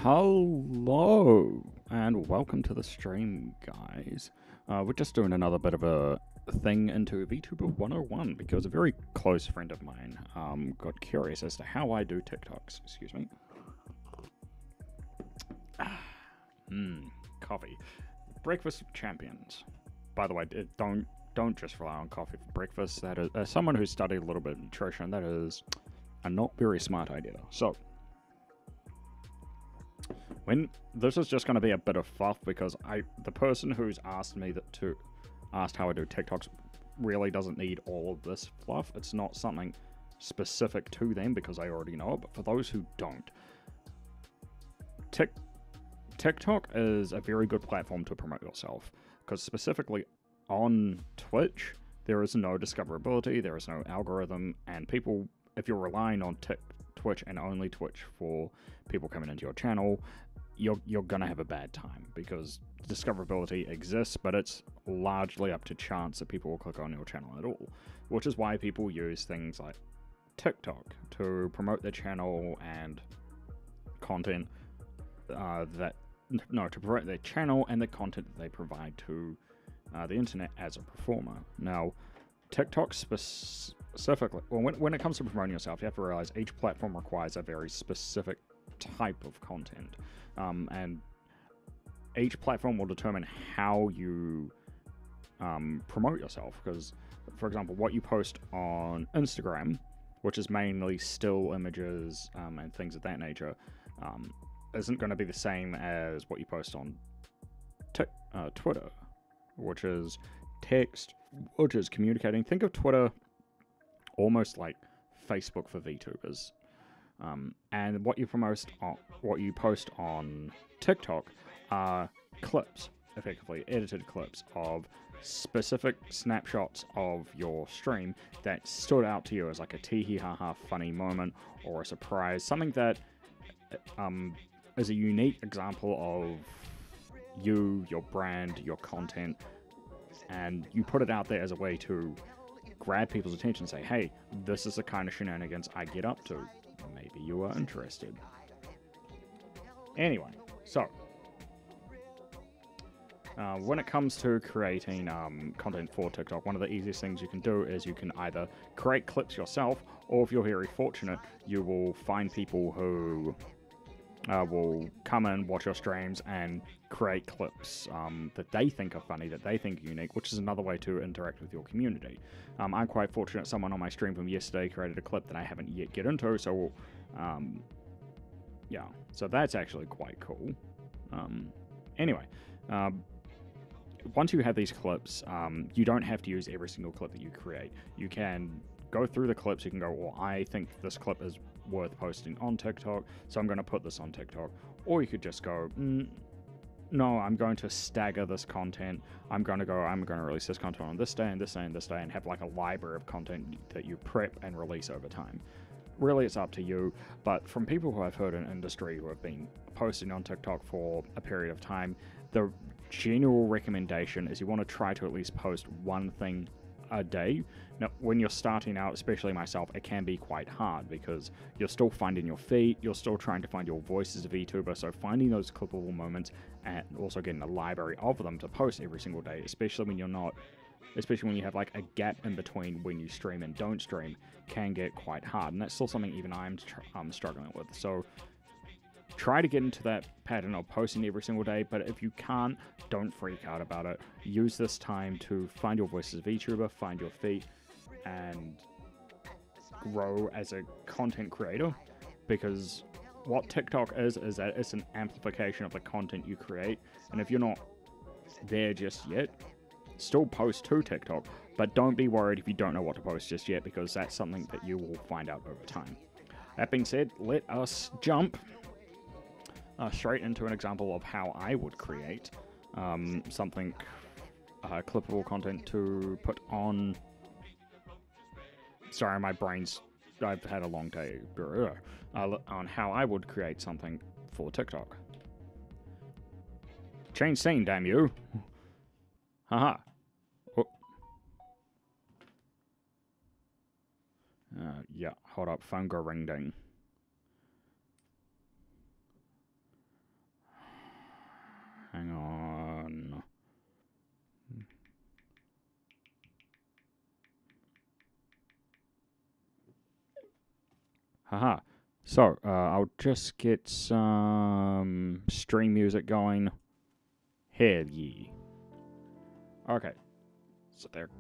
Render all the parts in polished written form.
Hello and welcome to the stream, guys. We're just doing another bit of a thing into Vtuber 101 because a very close friend of mine got curious as to how I do TikToks. Excuse me. Coffee. Breakfast of champions. By the way, don't just rely on coffee for breakfast. That is, as someone who studied a little bit of nutrition, that is a not very smart idea. So. This is just going to be a bit of fluff because the person who's asked me asked how I do TikToks really doesn't need all of this fluff. It's not something specific to them because I already know it. But for those who don't, TikTok is a very good platform to promote yourself because specifically on Twitch there is no discoverability, there is no algorithm, and people, if you're relying on Twitch and only Twitch for people coming into your channel, you're gonna have a bad time because discoverability exists, but it's largely up to chance that people will click on your channel at all, which is why people use things like TikTok to promote their channel and content to promote their channel and the content that they provide to the internet as a performer. Now, TikTok specifically, when it comes to promoting yourself, you have to realize each platform requires a very specific type of content, and each platform will determine how you promote yourself. Because, for example, what you post on Instagram, which is mainly still images and things of that nature, isn't going to be the same as what you post on Twitter, which is text, which is communicating. Think of Twitter almost like Facebook for VTubers. And what you post on TikTok are clips, effectively edited clips of specific snapshots of your stream that stood out to you as like a tee ha ha funny moment or a surprise, something that is a unique example of you, your brand, your content, and you put it out there as a way to grab people's attention and say, hey, this is the kind of shenanigans I get up to. Maybe you are interested. Anyway, so when it comes to creating content for TikTok, one of the easiest things you can do is you can either create clips yourself, or if you're very fortunate, you will find people who will come in, watch your streams, and create clips that they think are funny, that they think are unique, which is another way to interact with your community. I'm quite fortunate someone on my stream from yesterday created a clip that I haven't yet get into, so yeah, so that's actually quite cool. Anyway, once you have these clips, you don't have to use every single clip that you create. You can go through the clips, you can go, well, I think this clip is worth posting on TikTok, so I'm going to put this on TikTok. Or you could just go, no, I'm going to stagger this content. I'm going to release this content on this day and this day and this day, and have like a library of content that you prep and release over time. Really, it's up to you, but from people who I've heard in industry who have been posting on TikTok for a period of time, the general recommendation is you want to try to at least post one thing a day. Now, when you're starting out, especially myself, it can be quite hard because you're still finding your feet, you're still trying to find your voice as a VTuber, so finding those clippable moments and also getting a library of them to post every single day, especially when you have like a gap in between when you stream and don't stream, can get quite hard, and that's still something even I'm struggling with. So try to get into that pattern of posting every single day, but if you can't, don't freak out about it. Use this time to find your voice as a VTuber, find your feet, and grow as a content creator, because what TikTok is that it's an amplification of the content you create, and if you're not there just yet, still post to TikTok, but don't be worried if you don't know what to post just yet, because that's something that you will find out over time. That being said, let us jump straight into an example of how I would create something clippable content to put on. Sorry, my brain's, I've had a long day. On how I would create something for TikTok. Change scene, damn you. Haha. Oh. Yeah, hold up, phone go ring ding. Haha. So, I'll just get some stream music going. Hell yeah. Okay. So there are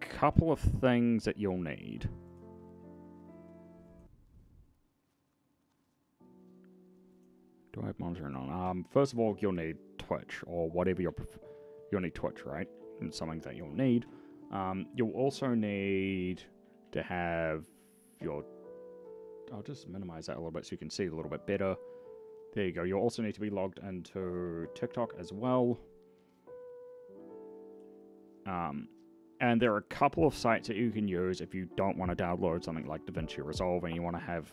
a couple of things that you'll need. Do I have monitoring on? First of all, you'll need Twitch or whatever you'll need Twitch, right? It's something that you'll need. You'll also need to have your... I'll just minimize that a little bit so you can see it a little bit better. There you go. You'll also need to be logged into TikTok as well. And there are a couple of sites that you can use if you don't want to download something like DaVinci Resolve and you want to have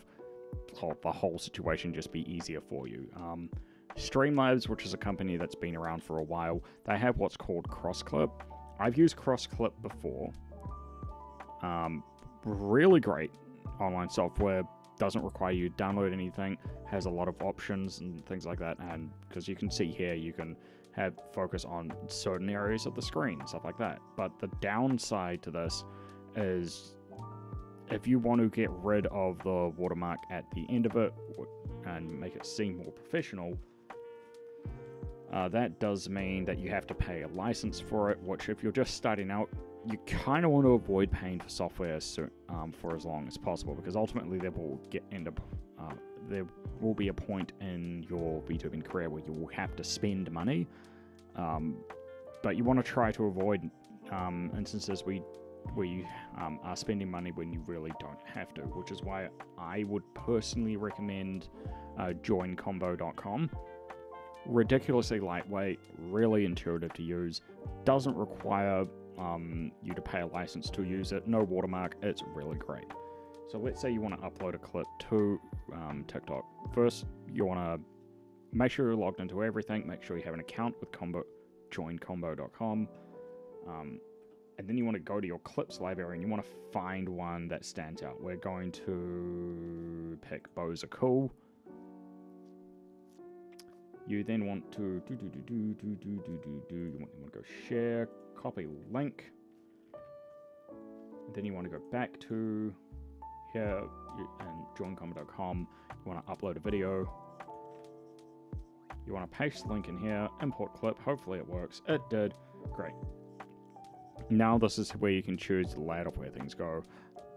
the whole situation just be easier for you. Streamlabs, which is a company that's been around for a while, they have what's called CrossClip. I've used CrossClip before. Really great online software. Doesn't require you to download anything. Has a lot of options and things like that. And because you can see here, you can have focus on certain areas of the screen, stuff like that. But the downside to this is if you want to get rid of the watermark at the end of it and make it seem more professional, that does mean that you have to pay a license for it, which if you're just starting out, you kind of want to avoid paying for software for as long as possible, because ultimately there will be a point in your VTubing career where you will have to spend money, but you want to try to avoid instances where you are spending money when you really don't have to, which is why I would personally recommend joincombo.com. Ridiculously lightweight, really intuitive to use, doesn't require you to pay a license to use it, no watermark, it's really great. So let's say you want to upload a clip to TikTok. First, you want to make sure you're logged into everything, make sure you have an account with joincombo.com, and then you want to go to your clips library and you want to find one that stands out. We're going to pick Bows Are Cool. You then want to you want to go share, copy link, and then you want to go back to here and joincombo.com. You want to upload a video. You want to paste the link in here, import clip. Hopefully it works. It did. Great. Now this is where you can choose the layout of where things go.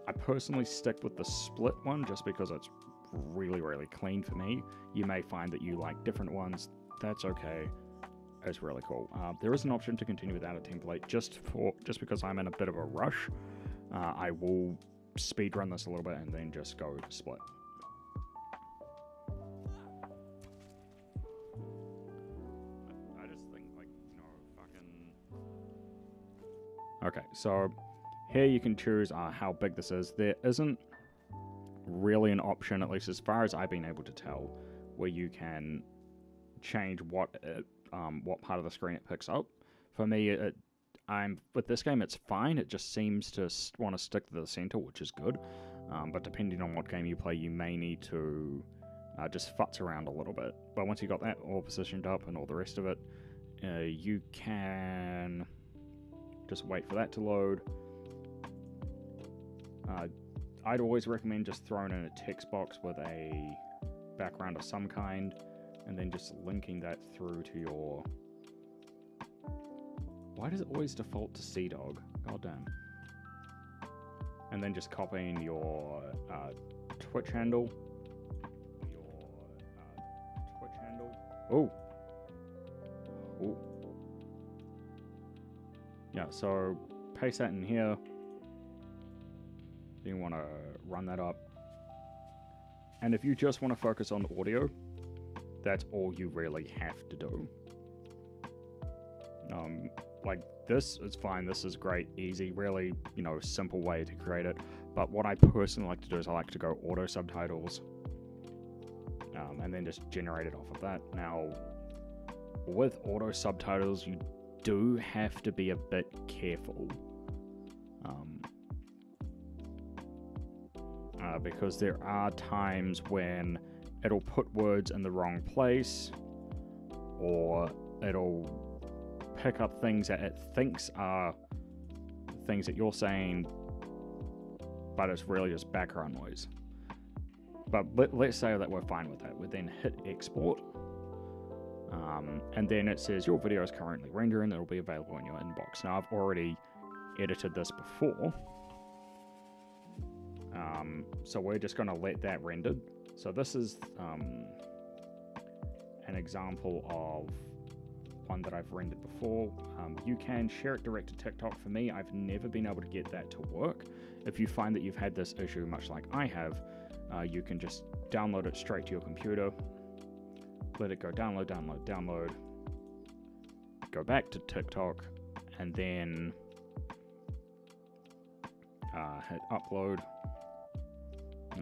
I personally stick with the split one just because it's really, really clean for me. You may find that you like different ones. That's okay. It's really cool. There is an option to continue without a template just because I'm in a bit of a rush. I will speed run this a little bit and then just go to split. I just think Okay, so here you can choose how big this is. There isn't really an option, at least as far as I've been able to tell, where you can change what part of the screen it picks up. For me, with this game, it's fine. It just seems to want to stick to the center, which is good. But depending on what game you play, you may need to just futz around a little bit. But once you got that all positioned up and all the rest of it, you can just wait for that to load. I'd always recommend just throwing in a text box with a background of some kind, and then just linking that through to your... Why does it always default to CDog? God damn. And then just copying your Twitch handle. Oh. Oh. Yeah, so paste that in here. You want to run that up. And if you just want to focus on audio, that's all you really have to do. Like this is fine. This is great, easy, really, simple way to create it. But what I personally like to do is I like to go auto subtitles, and then just generate it off of that. Now, with auto subtitles, you do have to be a bit careful. Because there are times when it'll put words in the wrong place, or it'll pick up things that it thinks are things that you're saying, but it's really just background noise. But let's say that we're fine with that. We then hit export. And then it says your video is currently rendering. It'll be available in your inbox. Now, I've already edited this before. So we're just going to let that render. So this is an example of one that I've rendered before. You can share it direct to TikTok. For me, I've never been able to get that to work. If you find that you've had this issue, much like I have, you can just download it straight to your computer. Let it go download, go back to TikTok, and then hit upload.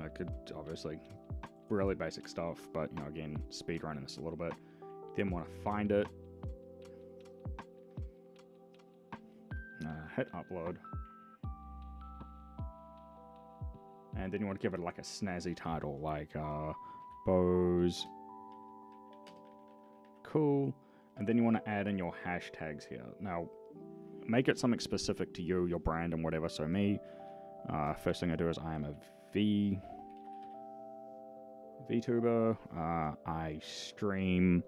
I could obviously really basic stuff, but again, speed running this a little bit. Then want to find it, hit upload, and then you want to give it like a snazzy title, like Bo's cool, and then you want to add in your hashtags here. Now, make it something specific to you, your brand, and whatever. So me, first thing I do is I am a Vtuber. I stream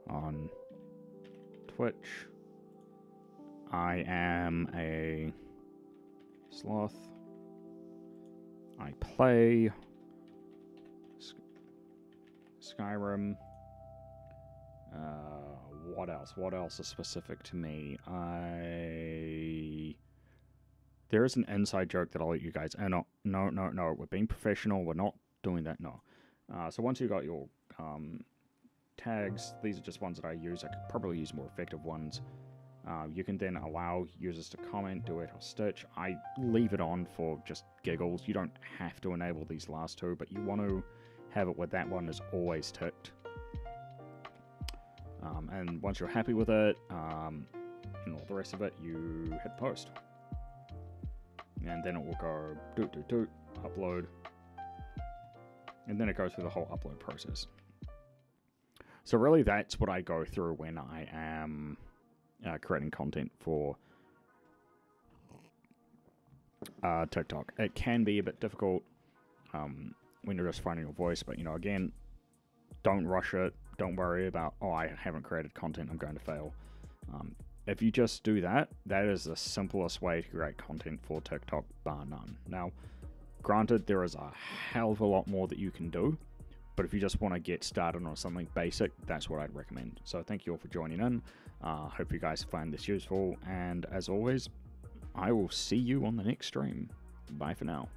on Twitch. I am a sloth. I play Skyrim. What else? What else is specific to me? There is an inside joke that I'll let you guys... No. We're being professional. We're not doing that. No. So once you've got your tags, these are just ones that I use. I could probably use more effective ones. You can then allow users to comment, duet, or stitch. I leave it on for just giggles. You don't have to enable these last two, but you want to have it where that one is always ticked. And once you're happy with it, and all the rest of it, you hit post. And then it will go upload. And then it goes through the whole upload process. So really that's what I go through when I am creating content for TikTok. It can be a bit difficult when you're just finding your voice, but again, don't rush it. Don't worry about, I haven't created content, I'm going to fail. If you just do that, that is the simplest way to create content for TikTok, bar none. Now, granted, there is a hell of a lot more that you can do, but if you just want to get started on something basic, that's what I'd recommend. So thank you all for joining in. Hope you guys find this useful, and as always, I will see you on the next stream. Bye for now.